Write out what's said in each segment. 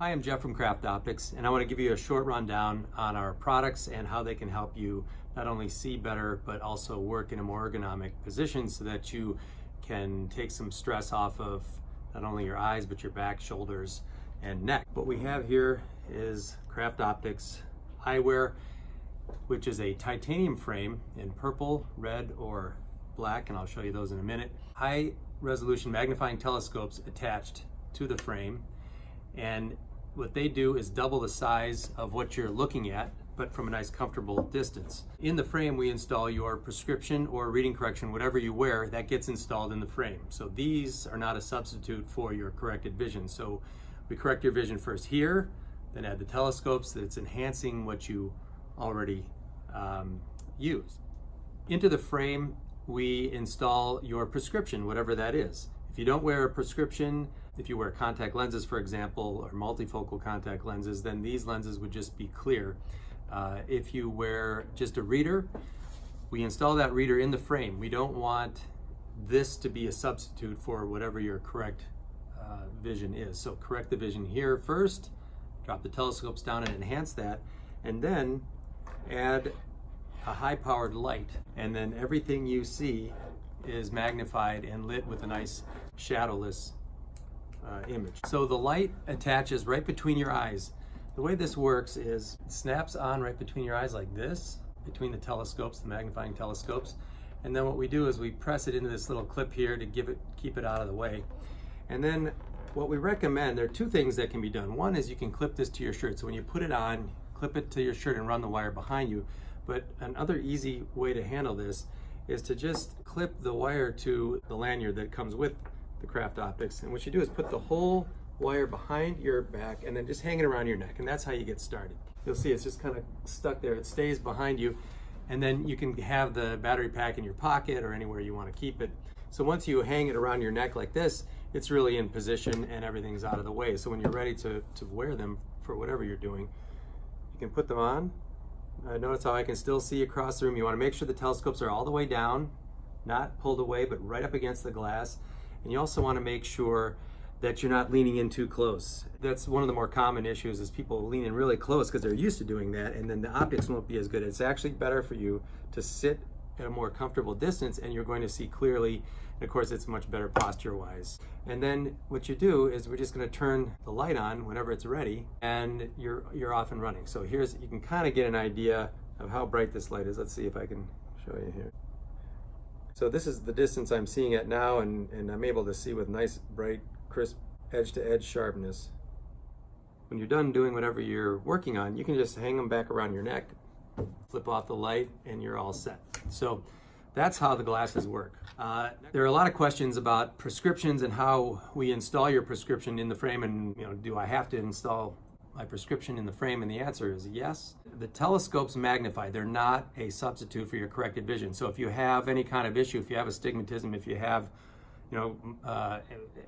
Hi, I'm Jeff from CraftOptics, and I want to give you a short rundown on our products and how they can help you not only see better, but also work in a more ergonomic position so that you can take some stress off of not only your eyes, but your back, shoulders, and neck. What we have here is CraftOptics Eyewear, which is a titanium frame in purple, red, or black, and I'll show you those in a minute. High resolution magnifying telescopes attached to the frame, and what they do is double the size of what you're looking at, but from a nice comfortable distance. In the frame, we install your prescription or reading correction, whatever you wear, that gets installed in the frame. So these are not a substitute for your corrected vision. So we correct your vision first here, then add the telescopes that's enhancing what you already use. Into the frame, we install your prescription, whatever that is. If you don't wear a prescription, if you wear contact lenses, for example, or multifocal contact lenses, then these lenses would just be clear. If you wear just a reader, we install that reader in the frame. We don't want this to be a substitute for whatever your correct vision is. So correct the vision here first, drop the telescopes down and enhance that, and then add a high-powered light, and then everything you see is magnified and lit with a nice shadowless image. So the light attaches right between your eyes. The way this works is it snaps on right between your eyes like this, between the telescopes, the magnifying telescopes, and then what we do is we press it into this little clip here to keep it out of the way. And then what we recommend, there are two things that can be done. One is you can clip this to your shirt. So when you put it on, clip it to your shirt and run the wire behind you. But another easy way to handle this is to just clip the wire to the lanyard that comes with the CraftOptics. And what you do is put the whole wire behind your back and then just hang it around your neck. And that's how you get started. You'll see it's just kind of stuck there. It stays behind you. And then you can have the battery pack in your pocket or anywhere you want to keep it. So once you hang it around your neck like this, it's really in position and everything's out of the way. So when you're ready to wear them for whatever you're doing, you can put them on. Notice how I can still see across the room. You want to make sure the telescopes are all the way down, not pulled away, but right up against the glass. And you also want to make sure that you're not leaning in too close. That's one of the more common issues, is people lean in really close because they're used to doing that, and then the optics won't be as good. It's actually better for you to sit at a more comfortable distance, and you're going to see clearly. And of course, it's much better posture-wise. And then what you do is we're just going to turn the light on whenever it's ready, and you're off and running. So you can kind of get an idea of how bright this light is. Let's see if I can show you here. So this is the distance I'm seeing at now, and I'm able to see with nice, bright, crisp, edge-to-edge sharpness. When you're done doing whatever you're working on, you can just hang them back around your neck, flip off the light, and you're all set. So that's how the glasses work. There are a lot of questions about prescriptions and how we install your prescription in the frame, and do I have to install my prescription in the frame? And the answer is yes. The telescopes magnify. They're not a substitute for your corrected vision. So if you have any kind of issue, if you have astigmatism, if you have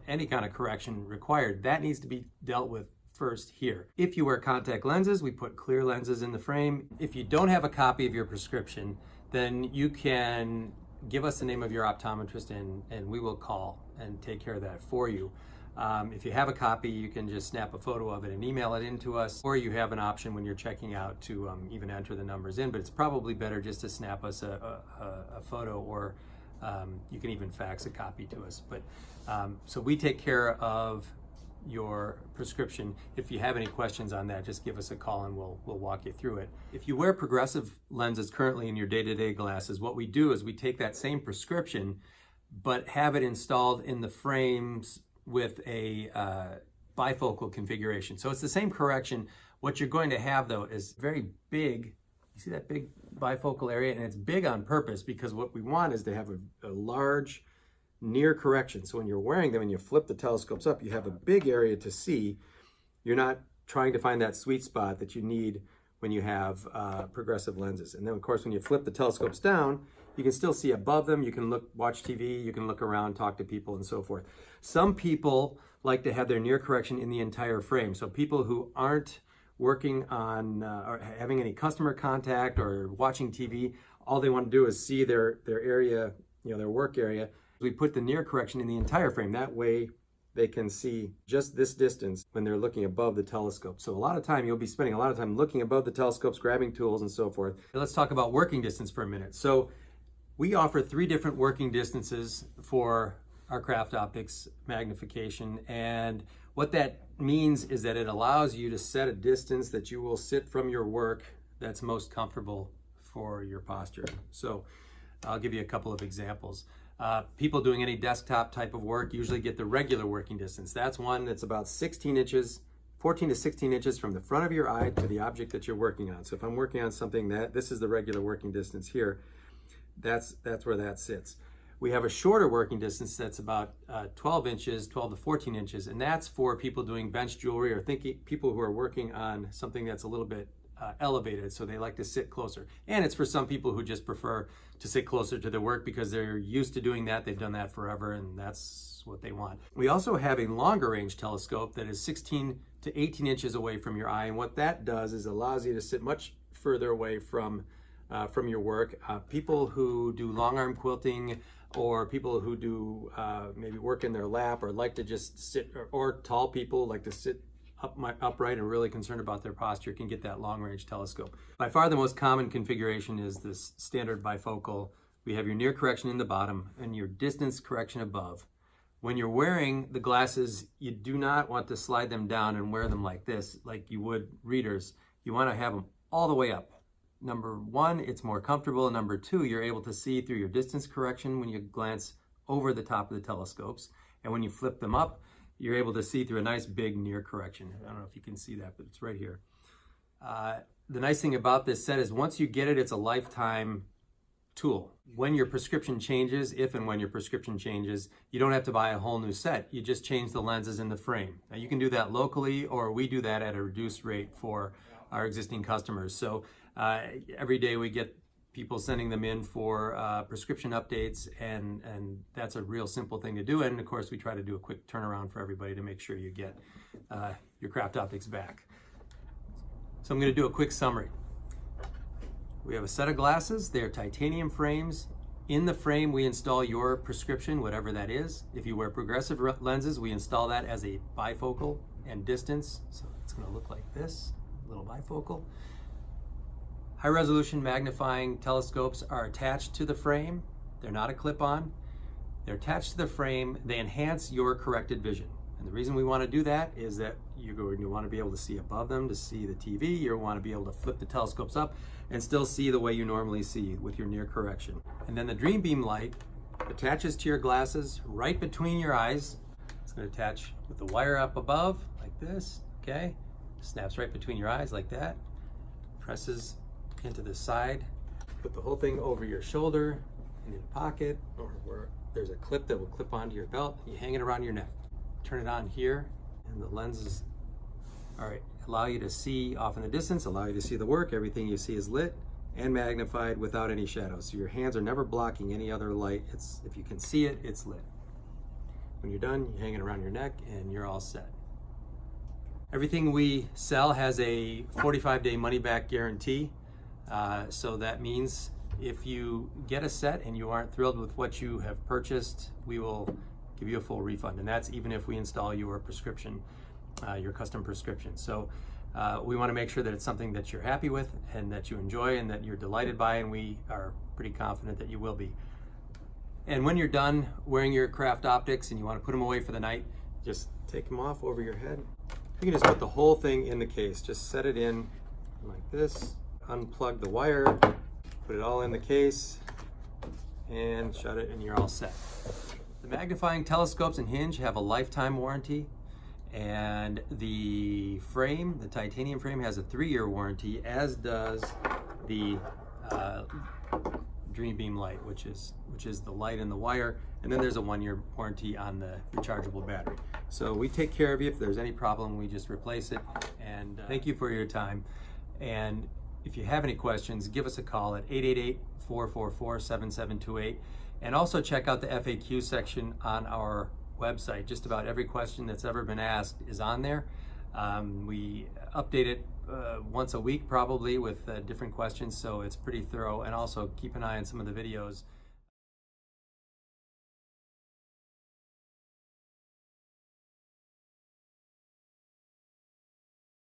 any kind of correction required, that needs to be dealt with first here. If you wear contact lenses, we put clear lenses in the frame. If you don't have a copy of your prescription, then you can give us the name of your optometrist, and we will call and take care of that for you. If you have a copy, you can just snap a photo of it and email it in to us, or you have an option when you're checking out to even enter the numbers in, but it's probably better just to snap us a photo, or you can even fax a copy to us. But so we take care of your prescription. If you have any questions on that, just give us a call and we'll walk you through it. If you wear progressive lenses currently in your day-to-day glasses, what we do is we take that same prescription but have it installed in the frames with a bifocal configuration. So it's the same correction. What you're going to have though is very big. You see that big bifocal area? And it's big on purpose because what we want is to have a large near correction. So when you're wearing them and you flip the telescopes up, you have a big area to see. You're not trying to find that sweet spot that you need when you have progressive lenses. And then of course, when you flip the telescopes down, you can still see above them. You can watch TV, you can look around, talk to people, and so forth. Some people like to have their near correction in the entire frame. So people who aren't working on or having any customer contact or watching TV, all they want to do is see their area, their work area. We put the near correction in the entire frame. That way they can see just this distance when they're looking above the telescope. So a lot of time, you'll be spending a lot of time looking above the telescopes, grabbing tools and so forth. Let's talk about working distance for a minute. So we offer 3 different working distances for our CraftOptics Magnification, and what that means is that it allows you to set a distance that you will sit from your work that's most comfortable for your posture. So I'll give you a couple of examples. People doing any desktop type of work usually get the regular working distance. That's one that's about 16 inches, 14 to 16 inches from the front of your eye to the object that you're working on. So if I'm working on something this is the regular working distance here, that's where that sits. We have a shorter working distance that's about 12 inches, 12 to 14 inches, and that's for people doing bench jewelry or people who are working on something that's a little bit elevated, so they like to sit closer. And it's for some people who just prefer to sit closer to their work because they're used to doing that, they've done that forever, and that's what they want. We also have a longer range telescope that is 16 to 18 inches away from your eye, and what that does is allows you to sit much further away from your work. People who do long arm quilting, or people who do maybe work in their lap, or like to just sit, or tall people like to sit upright and really concerned about their posture, can get that long range telescope. By far the most common configuration is this standard bifocal. We have your near correction in the bottom and your distance correction above. When you're wearing the glasses, you do not want to slide them down and wear them like this, like you would readers. You want to have them all the way up. Number one, it's more comfortable. Number two, you're able to see through your distance correction when you glance over the top of the telescopes. And when you flip them up, you're able to see through a nice big near correction. I don't know if you can see that, but it's right here. The nice thing about this set is once you get it, it's a lifetime tool. When your prescription changes, if and when your prescription changes, you don't have to buy a whole new set. You just change the lenses in the frame. Now you can do that locally, or we do that at a reduced rate for our existing customers. So every day we get people sending them in for prescription updates, and that's a real simple thing to do. And of course, we try to do a quick turnaround for everybody to make sure you get your CraftOptics back. So I'm going to do a quick summary. We have a set of glasses. They're titanium frames. In the frame, we install your prescription, whatever that is. If you wear progressive lenses, we install that as a bifocal and distance. So it's going to look like this, a little bifocal. High resolution magnifying telescopes are attached to the frame. They're not a clip-on. They're attached to the frame. They enhance your corrected vision. And the reason we want to do that is that you're going to want to be able to see above them, to see the TV. You want to be able to flip the telescopes up and still see the way you normally see with your near correction. And then the DreamBeam Light attaches to your glasses right between your eyes. It's going to attach with the wire up above like this, okay? Snaps right between your eyes like that. Presses into the side. Put the whole thing over your shoulder, in your pocket, or where there's a clip that will clip onto your belt. You hang it around your neck. Turn it on here, and the lenses, all right, allow you to see off in the distance, allow you to see the work. Everything you see is lit and magnified without any shadows. So your hands are never blocking any other light. If you can see it, it's lit. When you're done, you hang it around your neck and you're all set. Everything we sell has a 45-day money-back guarantee. So that means if you get a set and you aren't thrilled with what you have purchased, we will give you a full refund. And that's even if we install your prescription, your custom prescription. So we want to make sure that it's something that you're happy with and that you enjoy and that you're delighted by, and we are pretty confident that you will be. And when you're done wearing your CraftOptics and you want to put them away for the night, just take them off over your head. You can just put the whole thing in the case. Just set it in like this. Unplug the wire, put it all in the case, and shut it, and you're all set. The magnifying telescopes and hinge have a lifetime warranty, and the frame, the titanium frame, has a 3-year warranty, as does the DreamBeam Light, which is the light and the wire, and then there's a 1-year warranty on the rechargeable battery. So we take care of you. If there's any problem, we just replace it. And thank you for your time. And if you have any questions, give us a call at 888-444-7728. And also check out the FAQ section on our website. Just about every question that's ever been asked is on there. We update it once a week probably with different questions, so it's pretty thorough. And also keep an eye on some of the videos